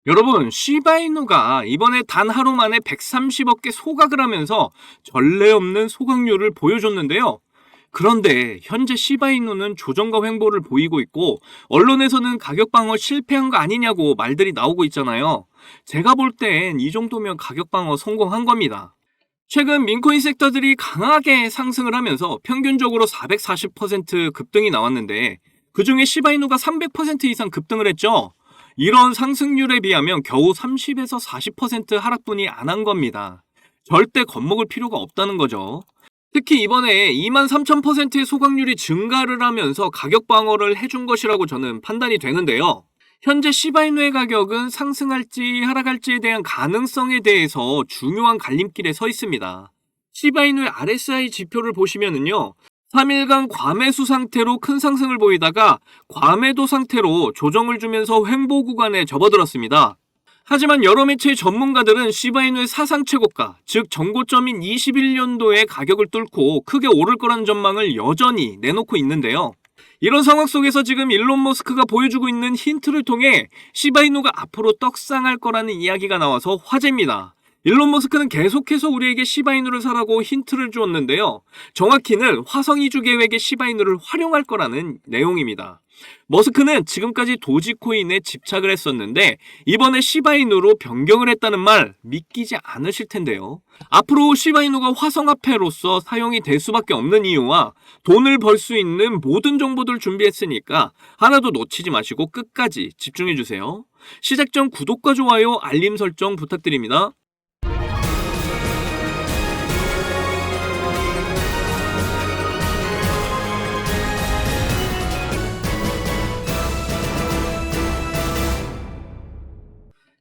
여러분, 시바이누가 이번에 단 하루 만에 130억 개 소각을 하면서 전례 없는 소각률을 보여줬는데요. 그런데 현재 시바이누는 조정과 횡보를 보이고 있고 언론에서는 가격 방어 실패한 거 아니냐고 말들이 나오고 있잖아요. 제가 볼 땐 이 정도면 가격 방어 성공한 겁니다. 최근 민코인 섹터들이 강하게 상승을 하면서 평균적으로 440% 급등이 나왔는데 그중에 시바이누가 300% 이상 급등을 했죠. 이런 상승률에 비하면 겨우 30에서 40% 하락뿐이 안 한 겁니다. 절대 겁먹을 필요가 없다는 거죠. 특히 이번에 23,000%의 소각률이 증가를 하면서 가격 방어를 해준 것이라고 저는 판단이 되는데요. 현재 시바이누의 가격은 상승할지 하락할지에 대한 가능성에 대해서 중요한 갈림길에 서 있습니다. 시바이누의 RSI 지표를 보시면은요, 3일간 과매수 상태로 큰 상승을 보이다가 과매도 상태로 조정을 주면서 횡보 구간에 접어들었습니다. 하지만 여러 매체의 전문가들은 시바이누의 사상 최고가, 즉 정고점인 21년도의 가격을 뚫고 크게 오를 거라는 전망을 여전히 내놓고 있는데요. 이런 상황 속에서 지금 일론 머스크가 보여주고 있는 힌트를 통해 시바이누가 앞으로 떡상할 거라는 이야기가 나와서 화제입니다. 일론 머스크는 계속해서 우리에게 시바이누를 사라고 힌트를 주었는데요. 정확히는 화성 이주 계획에 시바이누를 활용할 거라는 내용입니다. 머스크는 지금까지 도지코인에 집착을 했었는데 이번에 시바이누로 변경을 했다는 말 믿기지 않으실 텐데요. 앞으로 시바이누가 화성화폐로서 사용이 될 수밖에 없는 이유와 돈을 벌 수 있는 모든 정보들 준비했으니까 하나도 놓치지 마시고 끝까지 집중해주세요. 시작 전 구독과 좋아요, 알림 설정 부탁드립니다.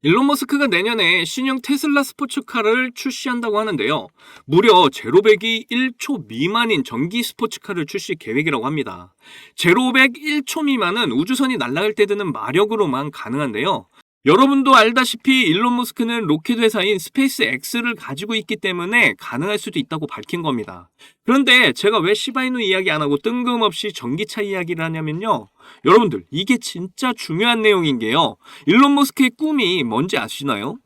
일론 머스크가 내년에 신형 테슬라 스포츠카를 출시한다고 하는데요. 무려 제로백이 1초 미만인 전기 스포츠카를 출시 계획이라고 합니다. 제로백 1초 미만은 우주선이 날아갈 때 드는 마력으로만 가능한데요. 여러분도 알다시피 일론 머스크는 로켓 회사인 스페이스 X를 가지고 있기 때문에 가능할 수도 있다고 밝힌 겁니다. 그런데 제가 왜 시바이누 이야기 안 하고 뜬금없이 전기차 이야기를 하냐면요. 여러분들, 이게 진짜 중요한 내용인 게요. 일론 머스크의 꿈이 뭔지 아시나요?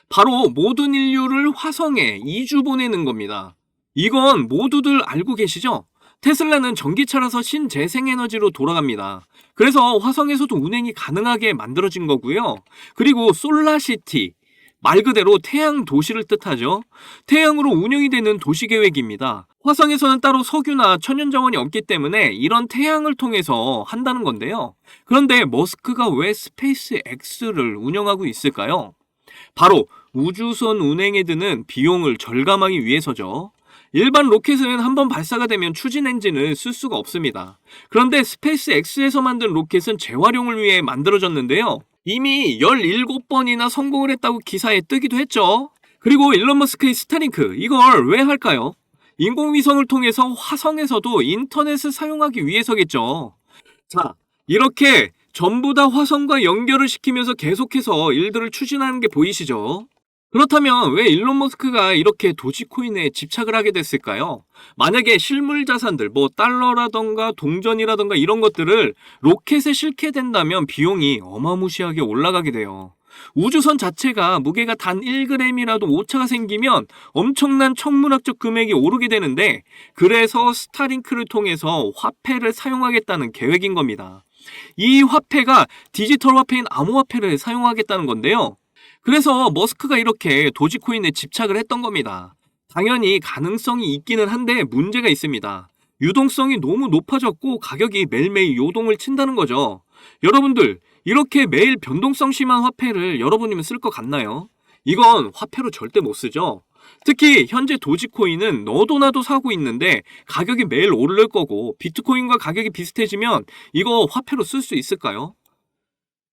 바로 모든 인류를 화성에 이주 보내는 겁니다. 이건 모두들 알고 계시죠? 테슬라는 전기차라서 신재생에너지로 돌아갑니다. 그래서 화성에서도 운행이 가능하게 만들어진 거고요. 그리고 솔라시티, 말 그대로 태양 도시를 뜻하죠. 태양으로 운영이 되는 도시 계획입니다. 화성에서는 따로 석유나 천연자원이 없기 때문에 이런 태양을 통해서 한다는 건데요. 그런데 머스크가 왜 스페이스 X를 운영하고 있을까요? 바로 우주선 운행에 드는 비용을 절감하기 위해서죠. 일반 로켓은 한번 발사가 되면 추진 엔진을 쓸 수가 없습니다. 그런데 스페이스 X에서 만든 로켓은 재활용을 위해 만들어졌는데요. 이미 17번이나 성공을 했다고 기사에 뜨기도 했죠. 그리고 일론 머스크의 스타링크, 이걸 왜 할까요? 인공위성을 통해서 화성에서도 인터넷을 사용하기 위해서겠죠. 자, 이렇게 전부 다 화성과 연결을 시키면서 계속해서 일들을 추진하는 게 보이시죠? 그렇다면 왜 일론 머스크가 이렇게 도지코인에 집착을 하게 됐을까요? 만약에 실물 자산들, 뭐 달러라던가 동전이라던가 이런 것들을 로켓에 싣게 된다면 비용이 어마무시하게 올라가게 돼요. 우주선 자체가 무게가 단 1g이라도 오차가 생기면 엄청난 천문학적 금액이 오르게 되는데, 그래서 스타링크를 통해서 화폐를 사용하겠다는 계획인 겁니다. 이 화폐가 디지털 화폐인 암호화폐를 사용하겠다는 건데요. 그래서 머스크가 이렇게 도지코인에 집착을 했던 겁니다. 당연히 가능성이 있기는 한데 문제가 있습니다. 유동성이 너무 높아졌고 가격이 매일매일 요동을 친다는 거죠. 여러분들, 이렇게 매일 변동성 심한 화폐를 여러분이면 쓸 것 같나요? 이건 화폐로 절대 못 쓰죠. 특히 현재 도지코인은 너도 나도 사고 있는데 가격이 매일 오를 거고 비트코인과 가격이 비슷해지면 이거 화폐로 쓸 수 있을까요?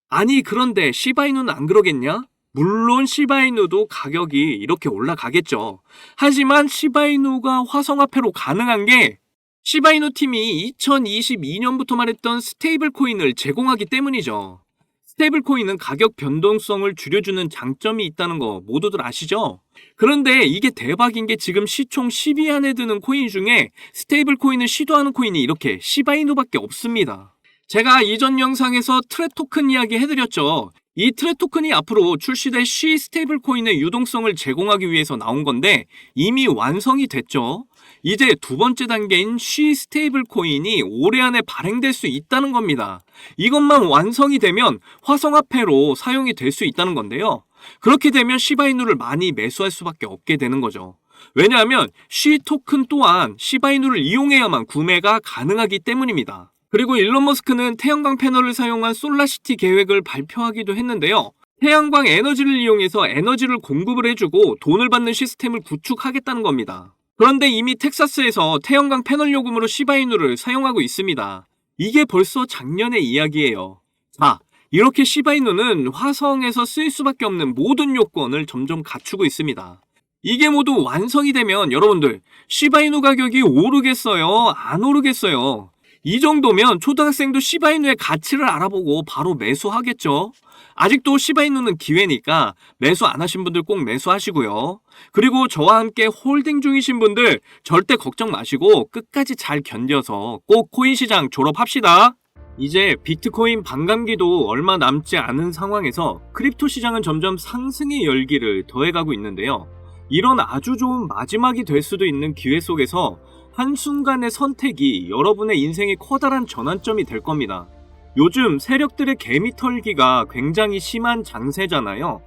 아니, 그런데 시바이누는 안 그러겠냐? 물론 시바이누도 가격이 이렇게 올라가겠죠. 하지만 시바이누가 화성화폐로 가능한 게 시바이누 팀이 2022년부터 말했던 스테이블 코인을 제공하기 때문이죠. 스테이블 코인은 가격 변동성을 줄여주는 장점이 있다는 거 모두들 아시죠? 그런데 이게 대박인 게 지금 시총 10위 안에 드는 코인 중에 스테이블 코인을 시도하는 코인이 이렇게 시바이누밖에 없습니다. 제가 이전 영상에서 트랩 토큰 이야기 해드렸죠. 이 트랩 토큰이 앞으로 출시될 C 스테이블 코인의 유동성을 제공하기 위해서 나온 건데 이미 완성이 됐죠. 이제 두 번째 단계인 C 스테이블 코인이 올해 안에 발행될 수 있다는 겁니다. 이것만 완성이 되면 화성화폐로 사용이 될 수 있다는 건데요. 그렇게 되면 시바이누를 많이 매수할 수밖에 없게 되는 거죠. 왜냐하면 C 토큰 또한 시바이누를 이용해야만 구매가 가능하기 때문입니다. 그리고 일론 머스크는 태양광 패널을 사용한 솔라시티 계획을 발표하기도 했는데요. 태양광 에너지를 이용해서 에너지를 공급을 해주고 돈을 받는 시스템을 구축하겠다는 겁니다. 그런데 이미 텍사스에서 태양광 패널 요금으로 시바이누를 사용하고 있습니다. 이게 벌써 작년의 이야기예요. 자, 이렇게 시바이누는 화성에서 쓰일 수밖에 없는 모든 요건을 점점 갖추고 있습니다. 이게 모두 완성이 되면 여러분들 시바이누 가격이 오르겠어요? 안 오르겠어요? 이 정도면 초등학생도 시바이누의 가치를 알아보고 바로 매수하겠죠? 아직도 시바이누는 기회니까 매수 안 하신 분들 꼭 매수하시고요. 그리고 저와 함께 홀딩 중이신 분들 절대 걱정 마시고 끝까지 잘 견뎌서 꼭 코인 시장 졸업합시다. 이제 비트코인 반감기도 얼마 남지 않은 상황에서 크립토 시장은 점점 상승의 열기를 더해가고 있는데요. 이런 아주 좋은 마지막이 될 수도 있는 기회 속에서 한순간의 선택이 여러분의 인생의 커다란 전환점이 될 겁니다. 요즘 세력들의 개미 털기가 굉장히 심한 장세잖아요.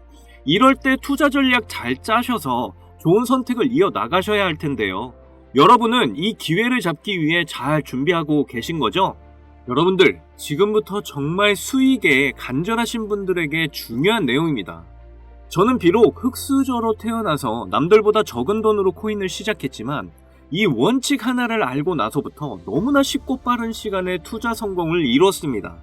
이럴 때 투자 전략 잘 짜셔서 좋은 선택을 이어나가셔야 할 텐데요. 여러분은 이 기회를 잡기 위해 잘 준비하고 계신 거죠? 여러분들, 지금부터 정말 수익에 간절하신 분들에게 중요한 내용입니다. 저는 비록 흙수저로 태어나서 남들보다 적은 돈으로 코인을 시작했지만 이 원칙 하나를 알고 나서부터 너무나 쉽고 빠른 시간에 투자 성공을 이뤘습니다.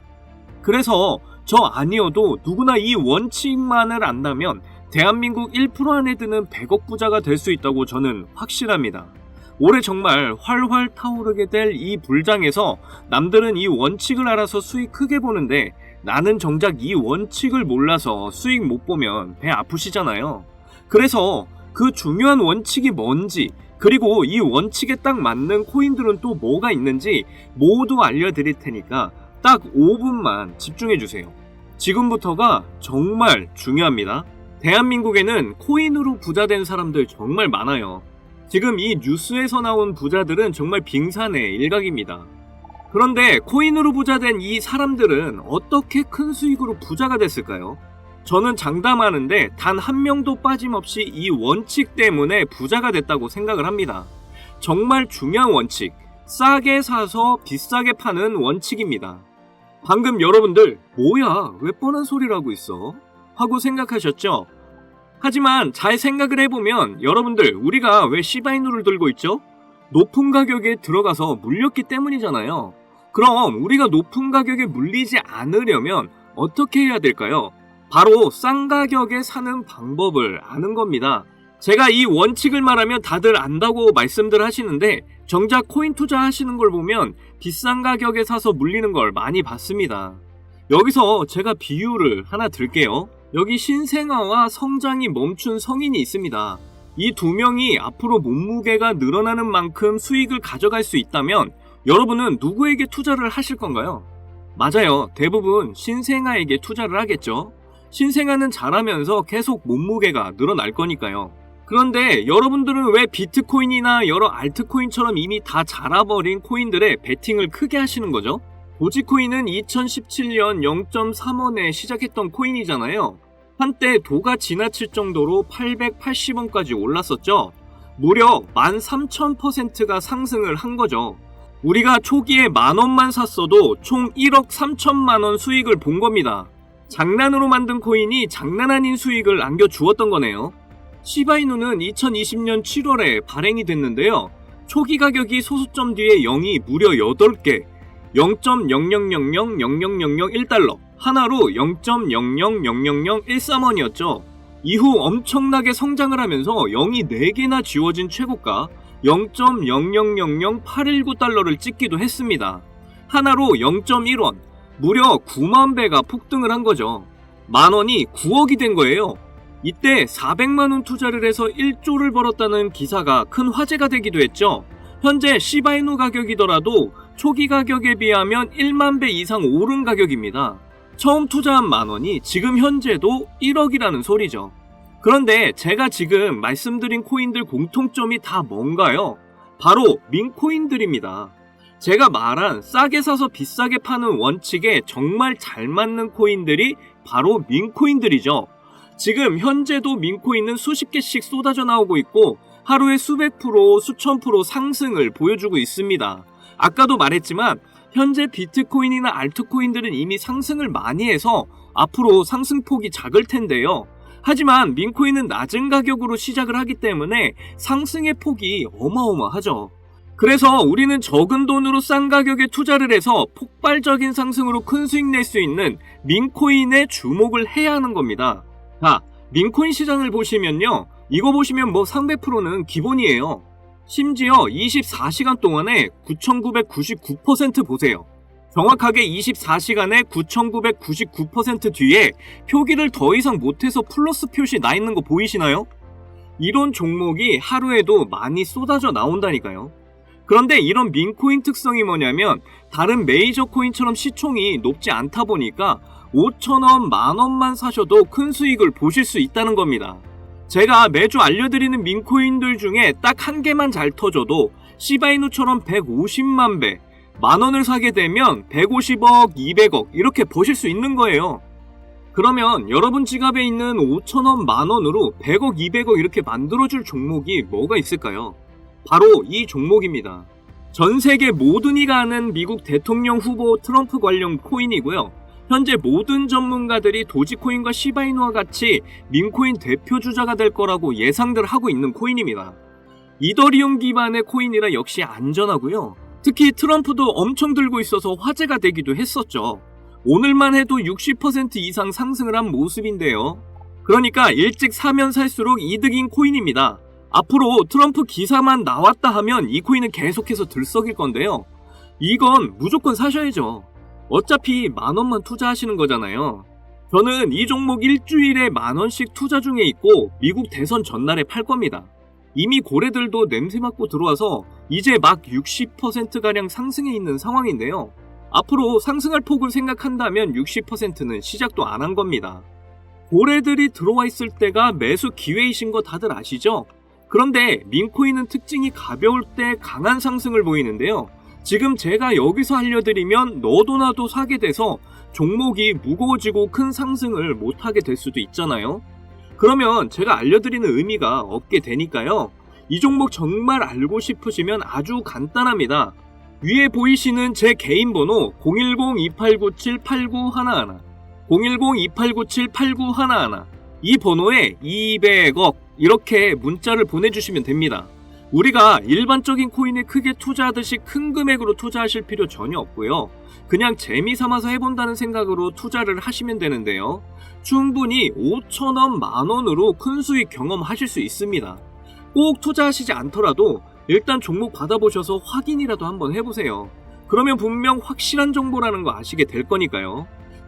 그래서 저 아니어도 누구나 이 원칙만을 안다면 대한민국 1% 안에 드는 100억 부자가 될 수 있다고 저는 확실합니다. 올해 정말 활활 타오르게 될 이 불장에서 남들은 이 원칙을 알아서 수익 크게 보는데 나는 정작 이 원칙을 몰라서 수익 못 보면 배 아프시잖아요. 그래서 그 중요한 원칙이 뭔지 그리고 이 원칙에 딱 맞는 코인들은 또 뭐가 있는지 모두 알려드릴 테니까 딱 5분만 집중해주세요. 지금부터가 정말 중요합니다. 대한민국에는 코인으로 부자된 사람들 정말 많아요. 지금 이 뉴스에서 나온 부자들은 정말 빙산의 일각입니다. 그런데 코인으로 부자된 이 사람들은 어떻게 큰 수익으로 부자가 됐을까요? 저는 장담하는데 단 한 명도 빠짐없이 이 원칙 때문에 부자가 됐다고 생각을 합니다. 정말 중요한 원칙, 싸게 사서 비싸게 파는 원칙입니다. 방금 여러분들 뭐야 왜 뻔한 소리를 하고 있어? 하고 생각하셨죠? 하지만 잘 생각을 해보면 여러분들 우리가 왜 시바이누를 들고 있죠? 높은 가격에 들어가서 물렸기 때문이잖아요. 그럼 우리가 높은 가격에 물리지 않으려면 어떻게 해야 될까요? 바로 싼 가격에 사는 방법을 아는 겁니다. 제가 이 원칙을 말하면 다들 안다고 말씀들 하시는데 정작 코인 투자하시는 걸 보면 비싼 가격에 사서 물리는 걸 많이 봤습니다. 여기서 제가 비유를 하나 들게요. 여기 신생아와 성장이 멈춘 성인이 있습니다. 이 두 명이 앞으로 몸무게가 늘어나는 만큼 수익을 가져갈 수 있다면 여러분은 누구에게 투자를 하실 건가요? 맞아요. 대부분 신생아에게 투자를 하겠죠. 신생아는 자라면서 계속 몸무게가 늘어날 거니까요. 그런데 여러분들은 왜 비트코인이나 여러 알트코인처럼 이미 다 자라버린 코인들에 베팅을 크게 하시는 거죠? 도지코인은 2017년 0.3원에 시작했던 코인이잖아요. 한때 도가 지나칠 정도로 880원까지 올랐었죠. 무려 13,000%가 상승을 한 거죠. 우리가 초기에 만원만 샀어도 총 1억 3천만원 수익을 본 겁니다. 장난으로 만든 코인이 장난 아닌 수익을 안겨주었던 거네요. 시바이누는 2020년 7월에 발행이 됐는데요. 초기 가격이 소수점 뒤에 0이 무려 8개, 0.000000001달러, 하나로 0.0000013원이었죠. 이후 엄청나게 성장을 하면서 0이 4개나 지워진 최고가 0.0000819달러를 찍기도 했습니다. 하나로 0.1원, 무려 9만 배가 폭등을 한 거죠. 만원이 9억이 된 거예요. 이때 400만원 투자를 해서 1조를 벌었다는 기사가 큰 화제가 되기도 했죠. 현재 시바이누 가격이더라도 초기 가격에 비하면 1만 배 이상 오른 가격입니다. 처음 투자한 10,000원이 지금 현재도 1억이라는 소리죠. 그런데 제가 지금 말씀드린 코인들 공통점이 다 뭔가요? 바로 민코인들입니다. 제가 말한 싸게 사서 비싸게 파는 원칙에 정말 잘 맞는 코인들이 바로 민코인들이죠. 지금 현재도 민코인은 수십 개씩 쏟아져 나오고 있고 하루에 수백 프로, 수천 프로 상승을 보여주고 있습니다. 아까도 말했지만 현재 비트코인이나 알트코인들은 이미 상승을 많이 해서 앞으로 상승폭이 작을 텐데요. 하지만 민코인은 낮은 가격으로 시작을 하기 때문에 상승의 폭이 어마어마하죠. 그래서 우리는 적은 돈으로 싼 가격에 투자를 해서 폭발적인 상승으로 큰 수익 낼 수 있는 민코인에 주목을 해야 하는 겁니다. 자, 민코인 시장을 보시면요. 이거 보시면 300%는 기본이에요. 심지어 24시간 동안에 9,999% 보세요. 정확하게 24시간에 9,999% 뒤에 표기를 더 이상 못해서 플러스 표시 나 있는 거 보이시나요? 이런 종목이 하루에도 많이 쏟아져 나온다니까요. 그런데 이런 민코인 특성이 뭐냐면 다른 메이저 코인처럼 시총이 높지 않다 보니까 5,000원, 10,000원만 사셔도 큰 수익을 보실 수 있다는 겁니다. 제가 매주 알려드리는 민코인들 중에 딱 한 개만 잘 터져도 시바이누처럼 150만 배, 10,000원을 사게 되면 150억, 200억 이렇게 버실 수 있는 거예요. 그러면 여러분 지갑에 있는 5,000원, 10,000원으로 100억, 200억 이렇게 만들어줄 종목이 뭐가 있을까요? 바로 이 종목입니다. 전 세계 모든 이가 아는 미국 대통령 후보 트럼프 관련 코인이고요. 현재 모든 전문가들이 도지코인과 시바이누와 같이 민코인 대표 주자가 될 거라고 예상들 하고 있는 코인입니다. 이더리움 기반의 코인이라 역시 안전하고요. 특히 트럼프도 엄청 들고 있어서 화제가 되기도 했었죠. 오늘만 해도 60% 이상 상승을 한 모습인데요. 그러니까 일찍 사면 살수록 이득인 코인입니다. 앞으로 트럼프 기사만 나왔다 하면 이 코인은 계속해서 들썩일 건데요. 이건 무조건 사셔야죠. 어차피 10,000원만 투자하시는 거잖아요. 저는 이 종목 일주일에 10,000원씩 투자 중에 있고 미국 대선 전날에 팔 겁니다. 이미 고래들도 냄새 맡고 들어와서 이제 막 60%가량 상승해 있는 상황인데요. 앞으로 상승할 폭을 생각한다면 60%는 시작도 안 한 겁니다. 고래들이 들어와 있을 때가 매수 기회이신 거 다들 아시죠? 그런데 민코인은 특징이 가벼울 때 강한 상승을 보이는데요. 지금 제가 여기서 알려드리면 너도 나도 사게 돼서 종목이 무거워지고 큰 상승을 못하게 될 수도 있잖아요. 그러면 제가 알려드리는 의미가 없게 되니까요. 이 종목 정말 알고 싶으시면 아주 간단합니다. 위에 보이시는 제 개인 번호 010-2897-8911 010-2897-8911 이 번호에 200억 이렇게 문자를 보내주시면 됩니다. 우리가 일반적인 코인에 크게 투자하듯이 큰 금액으로 투자하실 필요 전혀 없고요. 그냥 재미삼아서 해본다는 생각으로 투자를 하시면 되는데요. 충분히 5,000원, 10,000원으로 큰 수익 경험하실 수 있습니다. 꼭 투자하시지 않더라도 일단 종목 받아보셔서 확인이라도 한번 해보세요. 그러면 분명 확실한 정보라는 거 아시게 될 거니까요.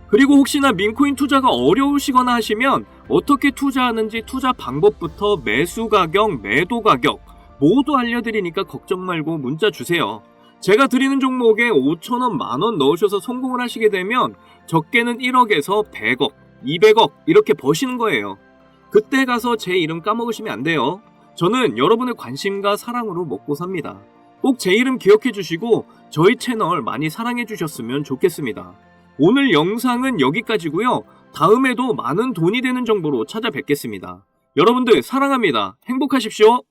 그리고 혹시나 민코인 투자가 어려우시거나 하시면 어떻게 투자하는지 투자 방법부터 매수 가격, 매도 가격 모두 알려드리니까 걱정 말고 문자 주세요. 제가 드리는 종목에 5,000원, 10,000원 넣으셔서 성공을 하시게 되면 적게는 1억에서 100억, 200억 이렇게 버시는 거예요. 그때 가서 제 이름 까먹으시면 안 돼요. 저는 여러분의 관심과 사랑으로 먹고 삽니다. 꼭 제 이름 기억해 주시고 저희 채널 많이 사랑해 주셨으면 좋겠습니다. 오늘 영상은 여기까지고요. 다음에도 많은 돈이 되는 정보로 찾아뵙겠습니다. 여러분들 사랑합니다. 행복하십시오.